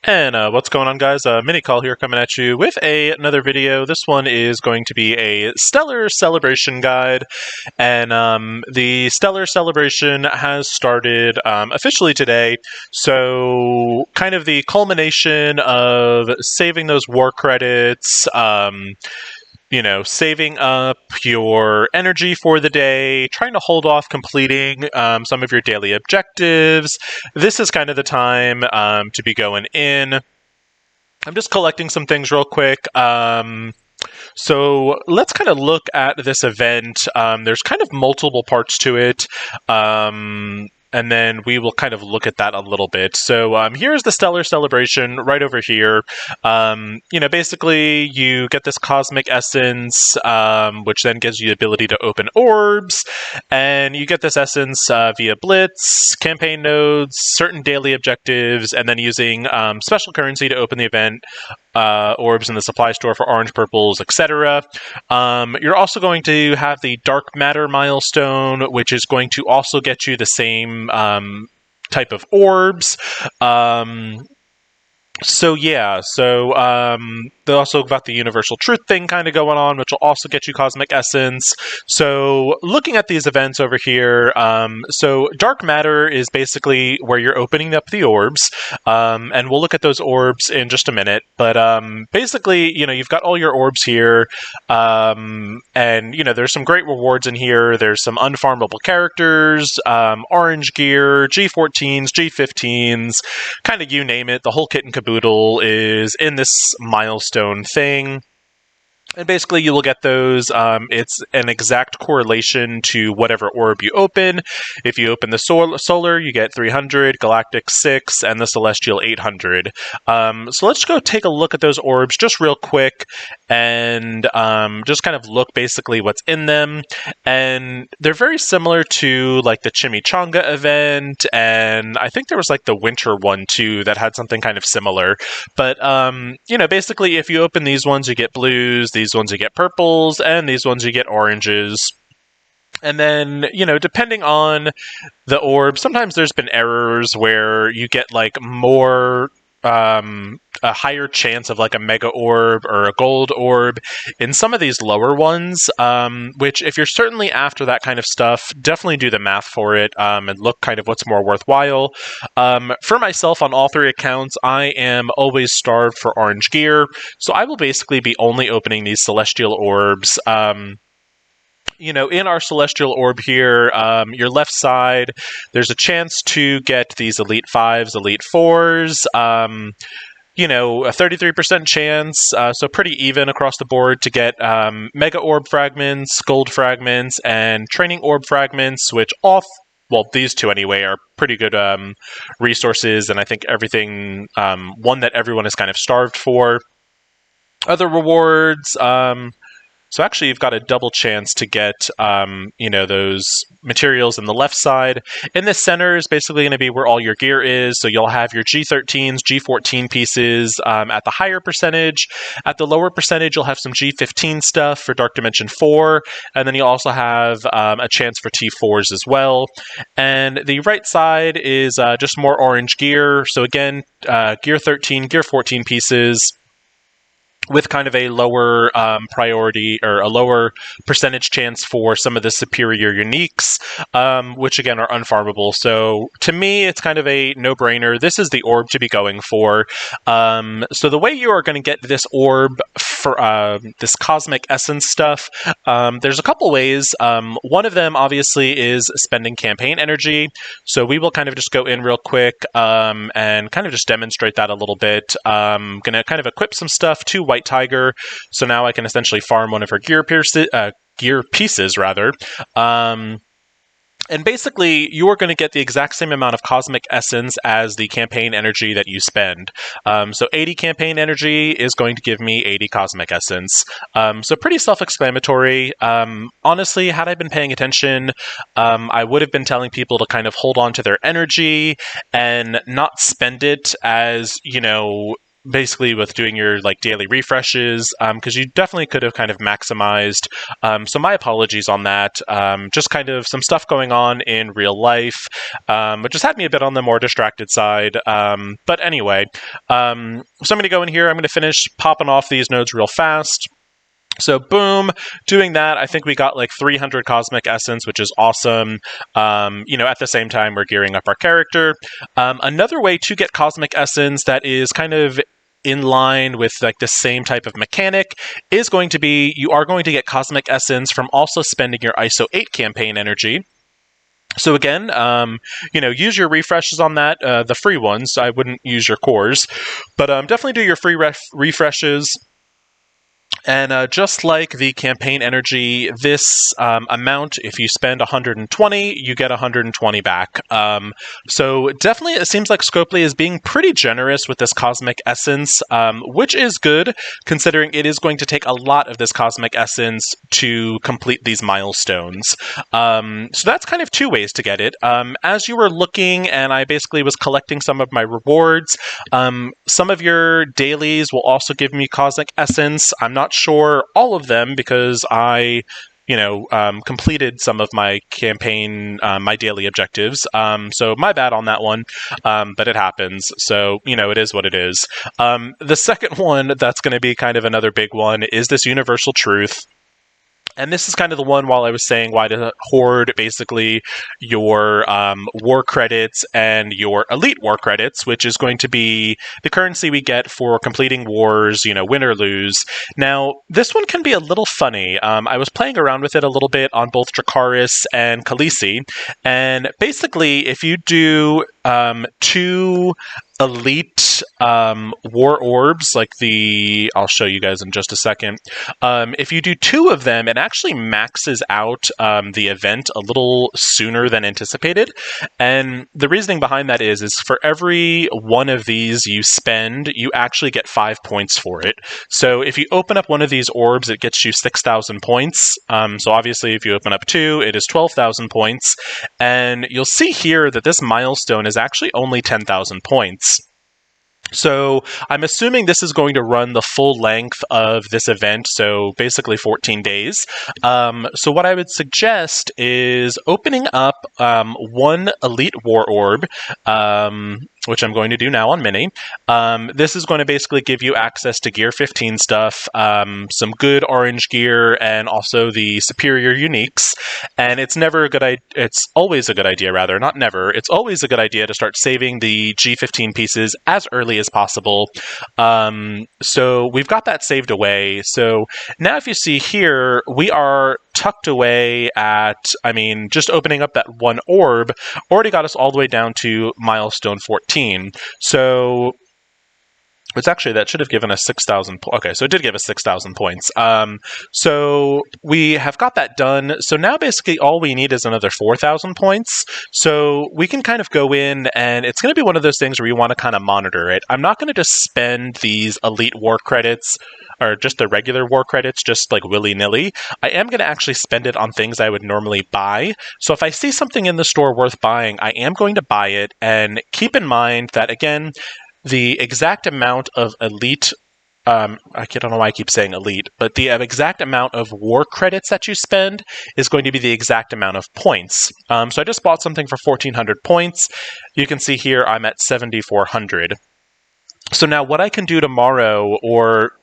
And what's going on, guys? Mini Call here coming at you with another video. This one is going to be a Stellar Celebration guide, and the Stellar Celebration has started officially today. So, kind of the culmination of saving those war credits. Saving up your energy for the day, trying to hold off completing some of your daily objectives. This is kind of the time to be going in. I'm just collecting some things real quick. So let's kind of look at this event. There's kind of multiple parts to it. And then we will kind of look at that a little bit. So here's the Stellar Celebration right over here. Basically you get this Cosmic Essence, which then gives you the ability to open orbs. And you get this Essence via Blitz, campaign nodes, certain daily objectives, and then using special currency to open the event. Orbs in the supply store for orange, purples, etc. You're also going to have the Dark Matter milestone, which is going to also get you the same type of orbs. They also got the Universal Truth thing kind of going on, which will also get you Cosmic Essence. So looking at these events over here, so Dark Matter is basically where you're opening up the orbs, and we'll look at those orbs in just a minute. But basically, you've got all your orbs here, and there's some great rewards in here. There's some unfarmable characters, orange gear, G14s, G15s, kind of you name it. The whole kit and caboodle is in this milestone thing. And basically you will get those, it's an exact correlation to whatever orb you open. If you open the Solar, you get 300, Galactic 6, and the Celestial 800. So let's go take a look at those orbs just real quick, and just kind of look basically what's in them. And they're very similar to like the Chimichanga event, and I think there was like the Winter one too that had something kind of similar. But, basically if you open these ones, you get blues, these ones you get purples, and these ones you get oranges. And then, depending on the orb, sometimes there's been errors where you get like more, a higher chance of like a mega orb or a gold orb in some of these lower ones, which if you're certainly after that kind of stuff, definitely do the math for it, and look kind of what's more worthwhile. For myself, on all three accounts, I am always starved for orange gear, so I will basically be only opening these celestial orbs. In our celestial orb here, your left side, there's a chance to get these Elite 5s, Elite 4s, a 33% chance, so pretty even across the board to get Mega Orb Fragments, Gold Fragments, and Training Orb Fragments, which these two anyway are pretty good resources, and I think everything, one that everyone is kind of starved for. Other rewards, so actually you've got a double chance to get, those materials in the left side. In the center is basically going to be where all your gear is. So you'll have your G13s, G14 pieces at the higher percentage. At the lower percentage, you'll have some G15 stuff for Dark Dimension 4. And then you also have a chance for T4s as well. And the right side is just more orange gear. So again, gear 13, gear 14 pieces, with kind of a lower priority or a lower percentage chance for some of the superior uniques, which again are unfarmable. So to me, it's kind of a no-brainer. This is the orb to be going for. So the way you are going to get this orb for this Cosmic Essence stuff, there's a couple ways. One of them obviously is spending campaign energy. So we will kind of just go in real quick and kind of just demonstrate that a little bit. I'm going to kind of equip some stuff to White Tiger, so now I can essentially farm one of her gear pieces. And basically, you are going to get the exact same amount of Cosmic Essence as the campaign energy that you spend. So 80 campaign energy is going to give me 80 Cosmic Essence. So pretty self-explanatory. Honestly, had I been paying attention, I would have been telling people to kind of hold on to their energy and not spend it as, basically with doing your like daily refreshes, because you definitely could have kind of maximized. So my apologies on that. Just kind of some stuff going on in real life, which just had me a bit on the more distracted side. But anyway, so I'm going to go in here. I'm going to finish popping off these nodes real fast. So boom, doing that, I think we got like 300 Cosmic Essence, which is awesome. At the same time, we're gearing up our character. Another way to get Cosmic Essence that is kind of in line with like the same type of mechanic is going to be, you are going to get Cosmic Essence from also spending your ISO 8 campaign energy. So again, use your refreshes on that, the free ones. I wouldn't use your cores, but definitely do your free refreshes. And just like the campaign energy, this amount, if you spend 120, you get 120 back. So definitely it seems like Scopely is being pretty generous with this Cosmic Essence, which is good, considering it is going to take a lot of this Cosmic Essence to complete these milestones. So that's kind of two ways to get it. As you were looking, and I basically was collecting some of my rewards, some of your dailies will also give me Cosmic Essence. I'm not sure all of them because I completed some of my campaign, my daily objectives. So my bad on that one, but it happens. So, it is what it is. The second one that's going to be kind of another big one is this Universal Truth. And this is kind of the one while I was saying why to hoard basically your war credits and your elite war credits, which is going to be the currency we get for completing wars, win or lose. Now, this one can be a little funny. I was playing around with it a little bit on both Dracarys and Khaleesi, and basically if you do 2 elite war orbs, like I'll show you guys in just a second. If you do 2 of them, it actually maxes out the event a little sooner than anticipated. And the reasoning behind that is for every one of these you spend, you actually get 5 points for it. So if you open up one of these orbs, it gets you 6,000 points. So obviously if you open up 2, it is 12,000 points. And you'll see here that this milestone is actually only 10,000 points. So I'm assuming this is going to run the full length of this event, so basically 14 days. So what I would suggest is opening up 1 Elite War Orb, which I'm going to do now on Mini. This is going to basically give you access to Gear 15 stuff, some good orange gear, and also the superior uniques. And it's always a good idea, rather, not never. It's always a good idea to start saving the G15 pieces as early as possible. So we've got that saved away. So now if you see here, we are tucked away at, just opening up that 1 orb already got us all the way down to milestone 14. So it's actually, that should have given us 6,000. Okay, so it did give us 6,000 points. So we have got that done. So now basically all we need is another 4,000 points. So we can kind of go in, and it's going to be one of those things where you want to kind of monitor it. I'm not going to just spend these elite war credits or just the regular war credits just like willy-nilly. I am going to actually spend it on things I would normally buy. So if I see something in the store worth buying, I am going to buy it. And keep in mind that, again, the exact amount of elite, I don't know why I keep saying elite, but the exact amount of war credits that you spend is going to be the exact amount of points. So I just bought something for 1,400 points. You can see here I'm at 7,400. So now what I can do tomorrow, or,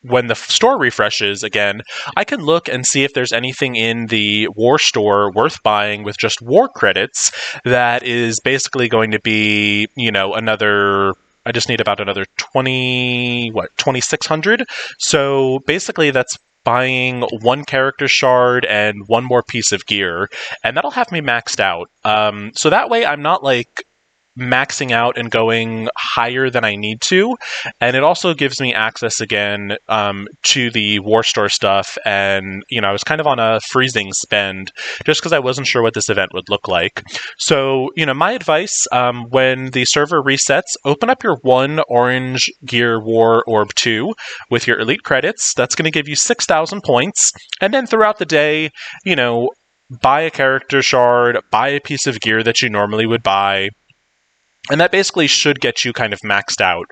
when the store refreshes again, I can look and see if there's anything in the war store worth buying with just war credits that is basically going to be, I just need about another 2,600. So basically that's buying 1 character shard and 1 more piece of gear, and that'll have me maxed out. So that way I'm not like maxing out and going higher than I need to, and it also gives me access again to the war store stuff. And I was kind of on a freezing spend just because I wasn't sure what this event would look like. So my advice, when the server resets, open up your 1 orange gear war orb 2 with your elite credits. That's going to give you 6,000 points, and then throughout the day, buy a character shard, buy a piece of gear that you normally would buy. And that basically should get you kind of maxed out.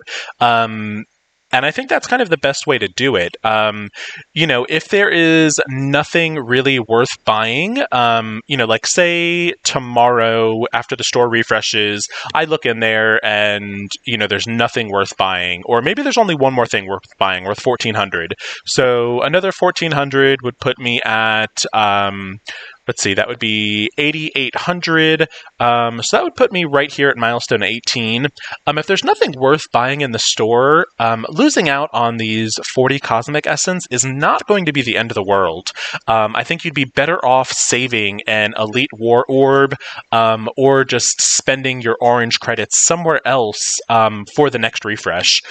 And I think that's kind of the best way to do it. If there is nothing really worth buying, like say tomorrow after the store refreshes, I look in there and, there's nothing worth buying. Or maybe there's only one more thing worth buying, worth 1,400. So another 1,400 would put me at... let's see, that would be 8,800. So that would put me right here at milestone 18. If there's nothing worth buying in the store, losing out on these 40 Cosmic Essence is not going to be the end of the world. I think you'd be better off saving an Elite War Orb or just spending your orange credits somewhere else for the next refresh.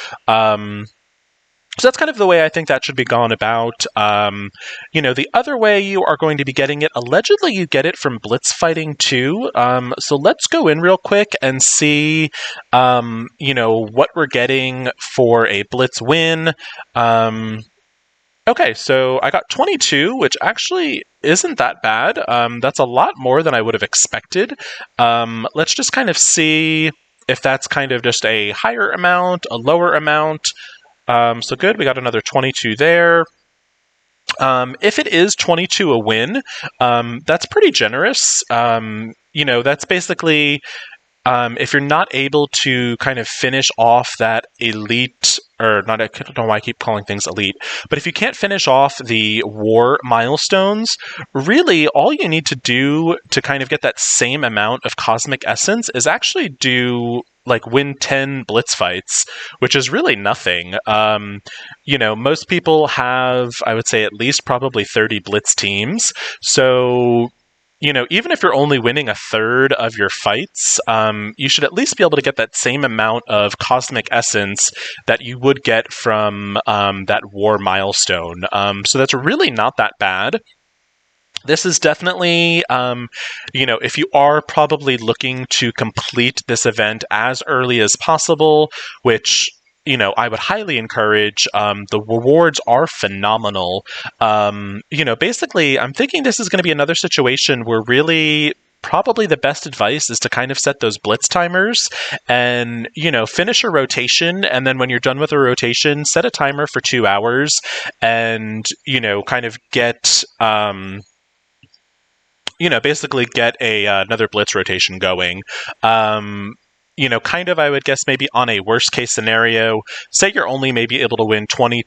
So that's kind of the way I think that should be gone about. The other way you are going to be getting it, allegedly you get it from Blitz Fighting 2. So let's go in real quick and see, what we're getting for a Blitz win. Okay, so I got 22, which actually isn't that bad. That's a lot more than I would have expected. Let's just kind of see if that's kind of just a higher amount, a lower amount. So good, we got another 22 there. If it is 22 a win, that's pretty generous. That's basically, if you're not able to kind of finish off that elite, or not, I don't know why I keep calling things elite, but if you can't finish off the war milestones, really all you need to do to kind of get that same amount of Cosmic Essence is actually win 10 Blitz fights, which is really nothing. Most people have, I would say, at least probably 30 Blitz teams. So, even if you're only winning a third of your fights, you should at least be able to get that same amount of Cosmic Essence that you would get from that war milestone. So that's really not that bad. This is definitely, if you are probably looking to complete this event as early as possible, which, I would highly encourage. The rewards are phenomenal. Basically, I'm thinking this is going to be another situation where really probably the best advice is to kind of set those Blitz timers and, finish a rotation. And then when you're done with a rotation, set a timer for 2 hours and, kind of get... basically get another Blitz rotation going. I would guess maybe on a worst case scenario, say you're only maybe able to win 20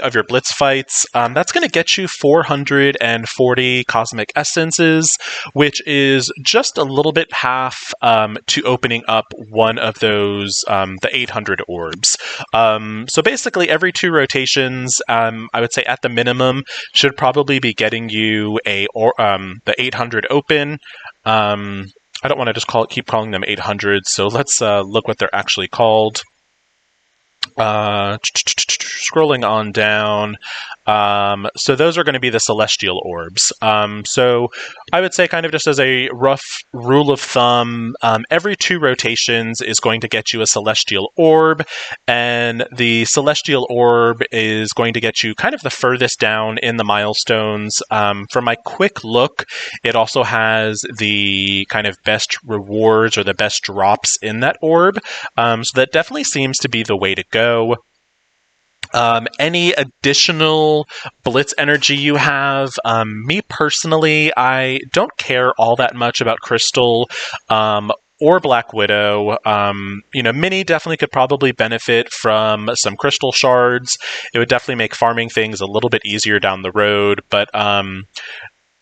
of your Blitz fights, that's going to get you 440 Cosmic Essences, which is just a little bit half to opening up one of those, the 800 orbs. So basically every 2 rotations, I would say at the minimum, should probably be getting you the 800 open. I don't want to just keep calling them 800, so let's look what they're actually called. Scrolling on down. So those are going to be the Celestial Orbs. So I would say kind of just as a rough rule of thumb, every 2 rotations is going to get you a Celestial Orb, and the Celestial Orb is going to get you kind of the furthest down in the milestones. From my quick look, it also has the kind of best rewards or the best drops in that orb. So that definitely seems to be the way to go. Any additional Blitz energy you have, me personally, I don't care all that much about Crystal or Black Widow. Mini definitely could probably benefit from some Crystal Shards. It would definitely make farming things a little bit easier down the road, but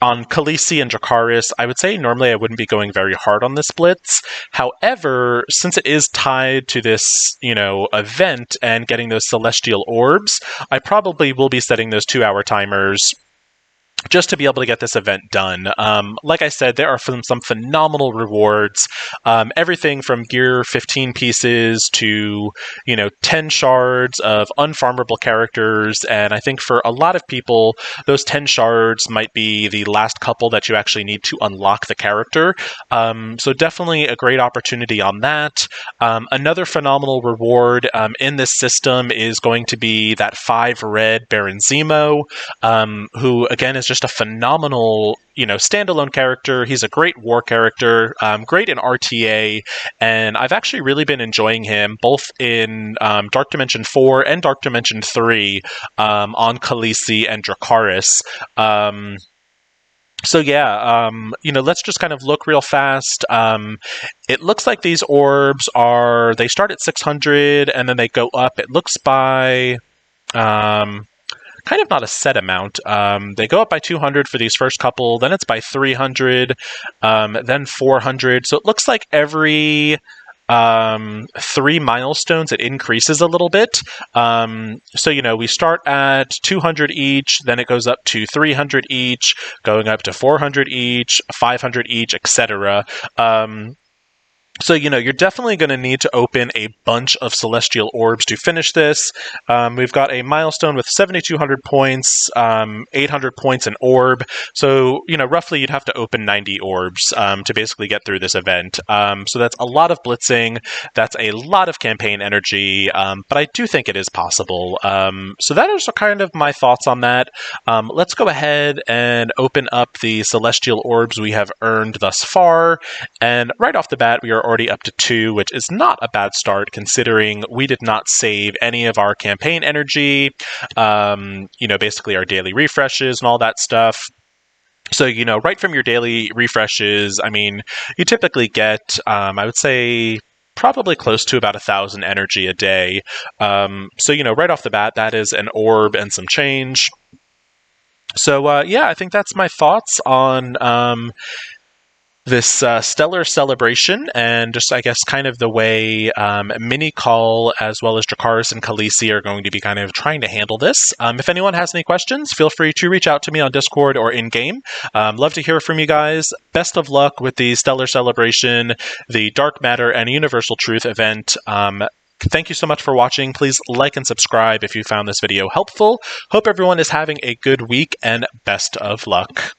on Khaleesi and Dracarys, I would say normally I wouldn't be going very hard on this Blitz. However, since it is tied to this, event and getting those Celestial Orbs, I probably will be setting those 2-hour timers just to be able to get this event done. Like I said, there are some phenomenal rewards. Everything from gear 15 pieces to, 10 shards of unfarmable characters. And I think for a lot of people, those 10 shards might be the last couple that you actually need to unlock the character. So definitely a great opportunity on that. Another phenomenal reward in this system is going to be that 5 red Baron Zemo, who again is just just a phenomenal, standalone character. He's a great war character, great in RTA, and I've actually really been enjoying him both in Dark Dimension 4 and Dark Dimension 3 on Khaleesi and Dracarys. So yeah, let's just kind of look real fast. It looks like these orbs they start at 600 and then they go up. It looks by kind of not a set amount. They go up by 200 for these first couple, then it's by 300, then 400. So it looks like every 3 milestones it increases a little bit. So we start at 200 each, then it goes up to 300 each, going up to 400 each, 500 each, etc. So, you're definitely going to need to open a bunch of celestial orbs to finish this. We've got a milestone with 7,200 points, 800 points an orb. So, roughly you'd have to open 90 orbs to basically get through this event. So that's a lot of blitzing. That's a lot of campaign energy, but I do think it is possible. So that is kind of my thoughts on that. Let's go ahead and open up the celestial orbs we have earned thus far. And right off the bat, we are already up to 2, which is not a bad start considering we did not save any of our campaign energy, basically our daily refreshes and all that stuff. So, right from your daily refreshes, you typically get, I would say, probably close to about 1,000 energy a day. So, right off the bat, that is an orb and some change. So, I think that's my thoughts on this stellar celebration, and just, I guess, kind of the way Mini-Kull as well as Dracarys and Khaleesi are going to be kind of trying to handle this. If anyone has any questions, feel free to reach out to me on Discord or in-game. Love to hear from you guys. Best of luck with the stellar celebration, the Dark Matter and Universal Truth event. Thank you so much for watching. Please like and subscribe if you found this video helpful. Hope everyone is having a good week, and best of luck.